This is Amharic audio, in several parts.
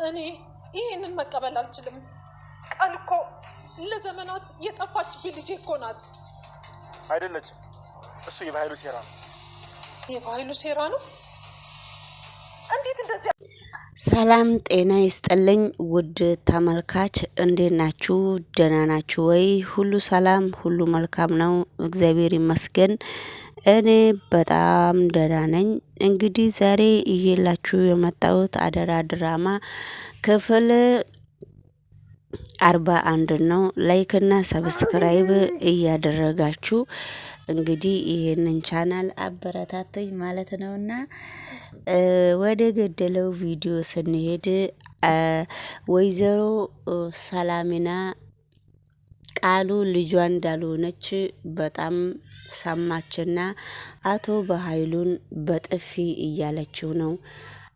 እኔ ይሄንን መቀበል አልችልም። ቃል እኮ ለዘመናት የጠፋችብኝ ልጄ እኮ ናት። አይደለችም። እሱ የባህሉ ሴራ ነው። የባህሉ ሴራ ነው? እንዴት እንደዚህ? ሰላም ጤና ይስጥልኝ ውድ ተመልካች፣ እንዴት ናችሁ? ደህና ናችሁ ወይ? ሁሉ ሰላም፣ ሁሉ መልካም ነው፣ እግዚአብሔር ይመስገን። እኔ በጣም ደህና ነኝ። እንግዲህ ዛሬ ይዤላችሁ የመጣሁት አደራ ድራማ ክፍል 41 ነው። ላይክ እና ሰብስክራይብ እያደረጋችሁ እንግዲህ ይሄንን ቻናል አበረታቱኝ ማለት ነውና ወደ ገደለው ቪዲዮ ስንሄድ ወይዘሮ ሰላሚና ቃሉ ልጇ እንዳልሆነች በጣም ሰማችና አቶ በኃይሉን በጥፊ እያለችው ነው።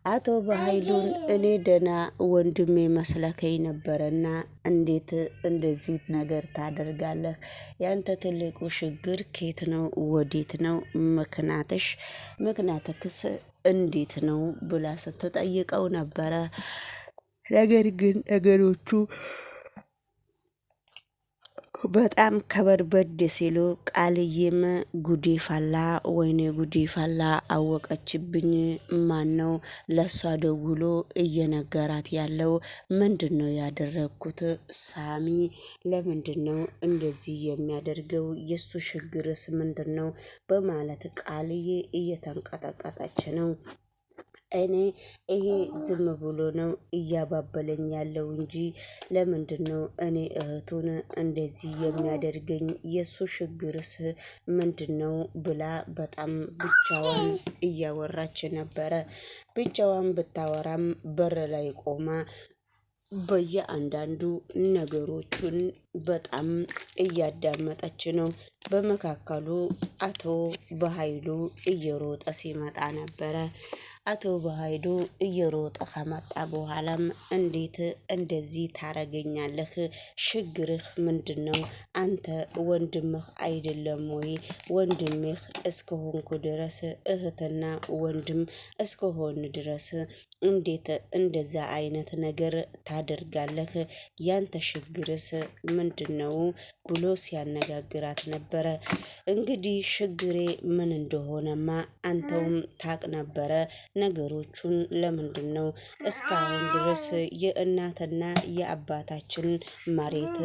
አቶ በኃይሉን እኔ ደህና ወንድሜ መስለከኝ ነበረና እንዴት እንደዚህ ነገር ታደርጋለህ? ያንተ ትልቁ ችግር ኬት ነው? ወዴት ነው? ምክንያትክስ እንዴት ነው ብላ ስትጠይቀው ነበረ። ነገር ግን ነገሮቹ በጣም ከበድበድ ሲሉ ቃልዬም ጉዴ ፈላ፣ ወይኔ ጉዴ ፈላ፣ አወቀችብኝ። ማን ነው ለሷ ደውሎ እየነገራት ያለው? ምንድነው ያደረኩት? ሳሚ ለምንድነው እንደዚህ የሚያደርገው? የሱ ችግርስ ምንድነው? በማለት ቃልዬ እየተንቀጠቀጠች ነው። እኔ ይሄ ዝም ብሎ ነው እያባበለኝ ያለው እንጂ ለምንድነው እኔ እህቱን እንደዚህ የሚያደርገኝ? የሱ ችግርስ ምንድነው? ብላ በጣም ብቻዋን እያወራች ነበረ። ብቻዋን ብታወራም በር ላይ ቆማ በየአንዳንዱ ነገሮቹን በጣም እያዳመጠች ነው። በመካከሉ አቶ በኃይሉ እየሮጠ ሲመጣ ነበረ። አቶ በኃይሉ እየሮጠ ከመጣ በኋላም እንዴት እንደዚህ ታረገኛለህ? ችግርህ ምንድነው? አንተ ወንድምህ አይደለም ወይ? ወንድምህ እስከሆንኩ ድረስ እህትና ወንድም እስከሆን ድረስ እንዴት እንደዛ አይነት ነገር ታደርጋለህ? ያንተ ችግርስ ምንድነው? ብሎ ሲያነጋግራት ነበረ። እንግዲህ ችግሬ ምን እንደሆነማ አንተውም ታቅ ነበረ። ነገሮቹን ለምንድነው እስካሁን ድረስ የእናትና የአባታችን መሬት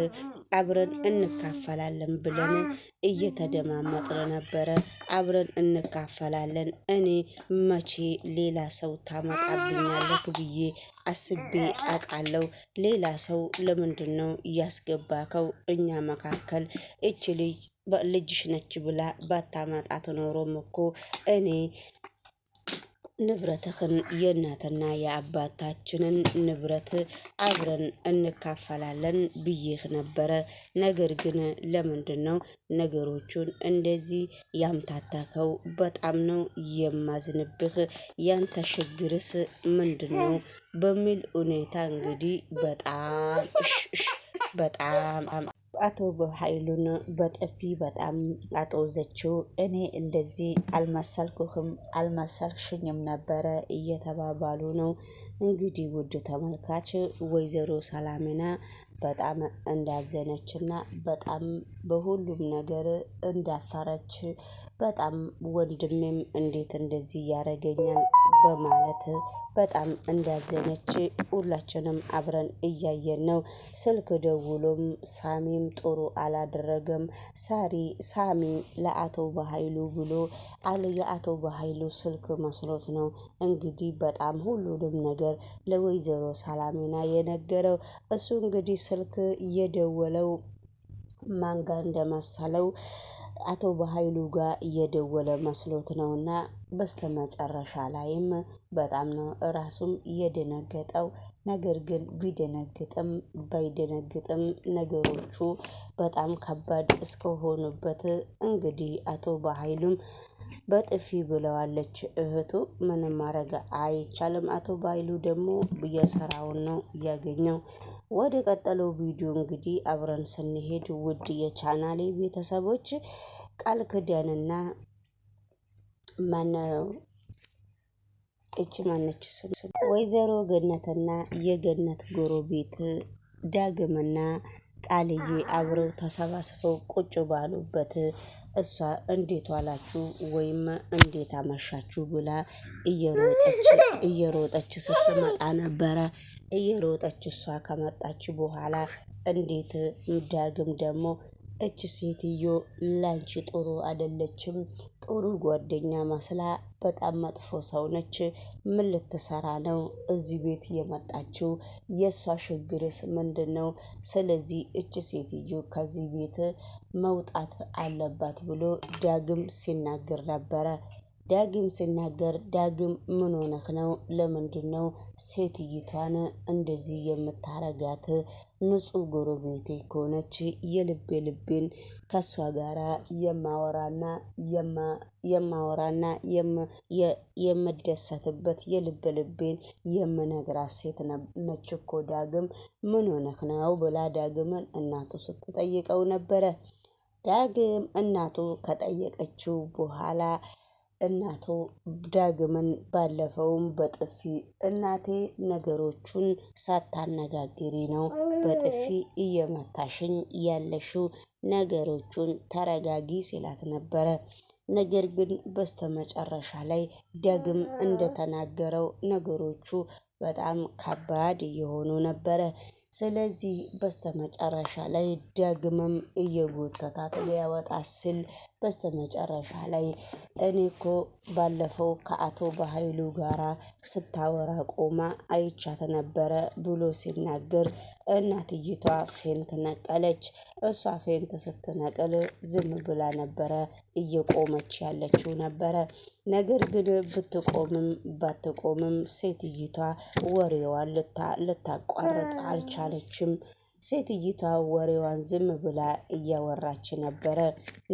አብረን እንካፈላለን ብለን እየተደማመጥን ነበረ። አብረን እንካፈላለን። እኔ መቼ ሌላ ሰው ታመጣብኛለህ ብዬ አስቤ አውቃለሁ። ሌላ ሰው ለምንድነው እያስገባከው? እኛ መካከል እች ልጅሽ ነች ብላ ባታመጣት ኖሮም እኮ እኔ ንብረትህን የእናትና የአባታችንን ንብረት አብረን እንካፈላለን ብዬህ ነበረ። ነገር ግን ለምንድነው ነገሮቹን እንደዚህ ያምታታከው? በጣም ነው የማዝንብህ። ያንተ ችግርስ ምንድነው? በሚል ሁኔታ እንግዲህ በጣም አቶ በኃይሉን በጥፊ በጣም አጦዘችው። እኔ እንደዚህ አልመሰልኩህም፣ አልመሰልሽኝም ነበረ እየተባባሉ ነው። እንግዲህ ውድ ተመልካች ወይዘሮ ሰላሚና በጣም እንዳዘነችና በጣም በሁሉም ነገር እንዳፈረች፣ በጣም ወንድሜም እንዴት እንደዚህ ያረገኛል በማለት በጣም እንዳዘነች ሁላችንም አብረን እያየን ነው። ስልክ ደውሎም ሳሚም ጥሩ አላደረገም። ሳሚ ለአቶ በኃይሉ ብሎ የአቶ በኃይሉ ስልክ መስሎት ነው እንግዲህ በጣም ሁሉንም ነገር ለወይዘሮ ሰላሚና የነገረው። እሱ እንግዲህ ስልክ እየደወለው ማን ጋር እንደመሰለው አቶ በኃይሉ ጋር እየደወለ መስሎት ነውና በስተመጨረሻ ላይም በጣም ነው ራሱም የደነገጠው። ነገር ግን ቢደነግጥም ባይደነግጥም ነገሮቹ በጣም ከባድ እስከሆኑበት እንግዲህ አቶ በኃይሉም በጥፊ ብለዋለች እህቱ። ምንም ማድረግ አይቻልም። አቶ በኃይሉ ደግሞ የሰራውን ነው ያገኘው። ወደ ቀጠለው ቪዲዮ እንግዲህ አብረን ስንሄድ ውድ የቻናሌ ቤተሰቦች ቃል ኪዳንና ማነው እቺ ማነች ወይዘሮ ገነትና የገነት ጎረቤት ዳግምና ቃልዬ አብረው ተሰባስበው ቁጭ ባሉበት እሷ እንዴት ዋላችሁ ወይም እንዴት አመሻችሁ ብላ እየሮጠች ስትመጣ ነበረ። እየሮጠች እሷ ከመጣች በኋላ እንዴት ዳግም ደግሞ እች ሴትዮ ላንቺ ጥሩ አይደለችም፣ ጥሩ ጓደኛ መስላ በጣም መጥፎ ሰው ነች። ምን ልትሰራ ነው እዚህ ቤት የመጣችው? የእሷ ችግርስ ምንድን ነው? ስለዚህ እች ሴትዮ ከዚህ ቤት መውጣት አለባት ብሎ ዳግም ሲናገር ነበረ። ዳግም ምን ሆነህ ነው? ለምንድን ነው ሴትይቷን እንደዚህ የምታረጋት? ንጹህ ጎረቤቴ ከሆነች የልቤን ከሷ ጋራ የማወራና የምደሰትበት ልቤን የምነግራት ሴት ነች እኮ ዳግም። ምን ሆነህ ነው ብላ ዳግምን እናቱ ስትጠይቀው ነበረ። ዳግም እናቱ ከጠየቀችው በኋላ እናቱ ዳግምን ባለፈውም በጥፊ እናቴ ነገሮቹን ሳታነጋግሪ ነው በጥፊ እየመታሽኝ ያለሽው፣ ነገሮቹን ተረጋጊ ሲላት ነበረ። ነገር ግን በስተመጨረሻ ላይ ዳግም እንደተናገረው ነገሮቹ በጣም ከባድ እየሆኑ ነበረ። ስለዚህ በስተመጨረሻ ላይ ዳግምም እየጎተታት ሊያወጣ ስል በስተመጨረሻ ላይ እኔ እኮ ባለፈው ከአቶ በኃይሉ ጋራ ስታወራ ቆማ አይቻት ነበረ ብሎ ሲናገር እናትይቷ ፌንት ነቀለች። እሷ ፌንት ስትነቅል ዝም ብላ ነበረ እየቆመች ያለችው ነበረ። ነገር ግን ብትቆምም ባትቆምም ሴትይቷ ወሬዋን ልታቋርጥ አልቻለችም። ሴትይቷ ወሬዋን ዝም ብላ እያወራች ነበረ።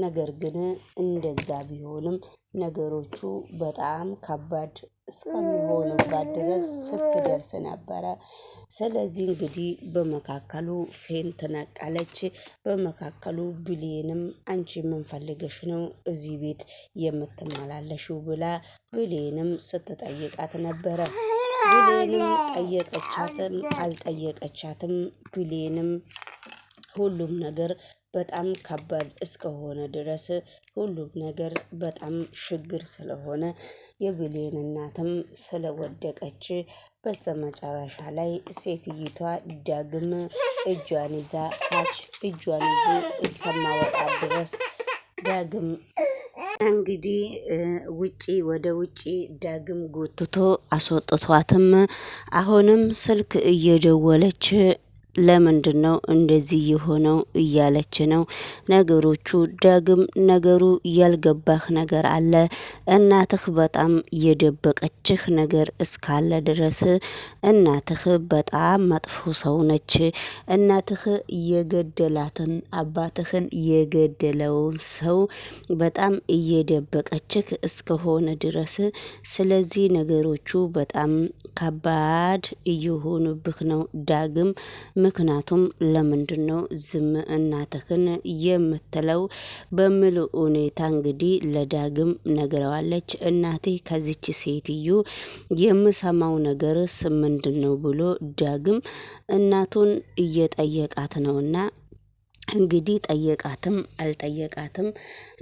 ነገር ግን እንደዛ ቢሆንም ነገሮቹ በጣም ከባድ እስከሚሆኑባት ድረስ ስትደርስ ነበረ። ስለዚህ እንግዲህ በመካከሉ ፌንት ነቀለች። በመካከሉ ብሌንም አንቺ ምን ፈልገሽ ነው እዚህ ቤት የምትመላለሽው ብላ ብሌንም ስትጠይቃት ነበረ። ብሌንም ጠየቀቻትም አልጠየቀቻትም ብሌንም ሁሉም ነገር በጣም ከባድ እስከሆነ ድረስ ሁሉም ነገር በጣም ችግር ስለሆነ የብሌን እናትም ስለወደቀች በስተመጨረሻ ላይ ሴትይቷ ዳግም እጇን ይዞ እስከማወጣት ድረስ ዳግም እንግዲህ ወደ ውጪ ዳግም ጎትቶ አስወጥቷትም አሁንም ስልክ እየደወለች ለምንድን ነው እንደዚህ የሆነው እያለች ነው። ነገሮቹ ዳግም ነገሩ ያልገባህ ነገር አለ። እናትህ በጣም የደበቀችህ ነገር እስካለ ድረስ እናትህ በጣም መጥፎ ሰው ነች። እናትህ የገደላትን አባትህን የገደለውን ሰው በጣም እየደበቀችህ እስከሆነ ድረስ ስለዚህ ነገሮቹ በጣም ከባድ እየሆኑብህ ነው ዳግም። ምክንያቱም ለምንድን ነው ዝም እናትህን የምትለው በሚል ሁኔታ እንግዲህ ለዳግም ነግረዋለች። እናቴ ከዚች ሴትዮ የምሰማው ነገርስ ምንድን ነው ብሎ ዳግም እናቱን እየጠየቃት ነውና እንግዲህ ጠየቃትም አልጠየቃትም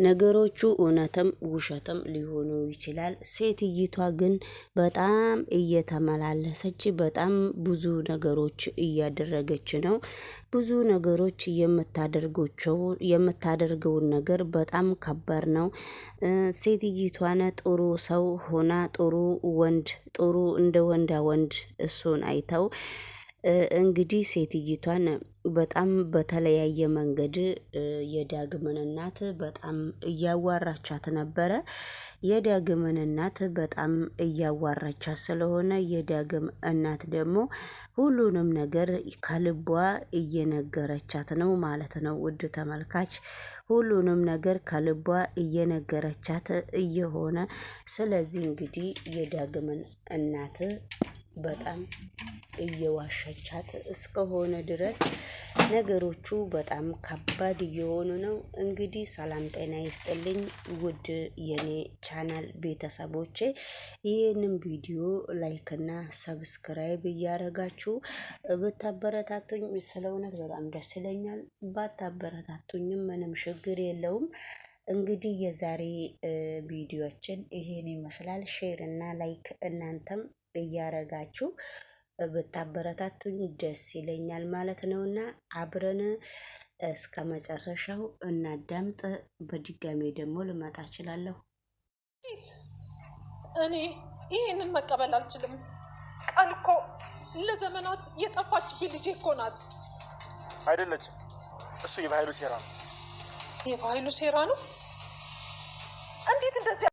ነገሮቹ እውነትም ውሸትም ሊሆኑ ይችላል። ሴትይቷ ግን በጣም እየተመላለሰች በጣም ብዙ ነገሮች እያደረገች ነው። ብዙ ነገሮች የምታደርገውን ነገር በጣም ከባድ ነው። ሴትይቷን ጥሩ ሰው ሆና ጥሩ እንደ ወንድ እሱን አይተው እንግዲህ ሴትይቷን በጣም በተለያየ መንገድ የዳግምን እናት በጣም እያዋራቻት ነበረ። የዳግምን እናት በጣም እያዋራቻት ስለሆነ የዳግም እናት ደግሞ ሁሉንም ነገር ከልቧ እየነገረቻት ነው ማለት ነው። ውድ ተመልካች ሁሉንም ነገር ከልቧ እየነገረቻት እየሆነ ስለዚህ እንግዲህ የዳግምን እናት በጣም እየዋሸቻት እስከሆነ ድረስ ነገሮቹ በጣም ከባድ እየሆኑ ነው። እንግዲህ ሰላም ጤና ይስጥልኝ ውድ የኔ ቻናል ቤተሰቦቼ፣ ይህንን ቪዲዮ ላይክ እና ሰብስክራይብ እያደረጋችሁ ብታበረታቱኝ ስለ እውነት በጣም ደስ ይለኛል። ባታበረታቱኝም ምንም ችግር የለውም። እንግዲህ የዛሬ ቪዲዮችን ይሄን ይመስላል። ሼር እና ላይክ እናንተም እያረጋችሁ ብታበረታቱኝ ደስ ይለኛል ማለት ነውና አብረን እስከ መጨረሻው እናዳምጥ። በድጋሜ ደግሞ ልመጣ እችላለሁ። እኔ ይሄንን መቀበል አልችልም። ቃል እኮ ለዘመናት የጠፋችብኝ ልጄ እኮ ናት። አይደለችም፣ እሱ የባህሉ ሴራ ነው። የባህሉ ሴራ ነው?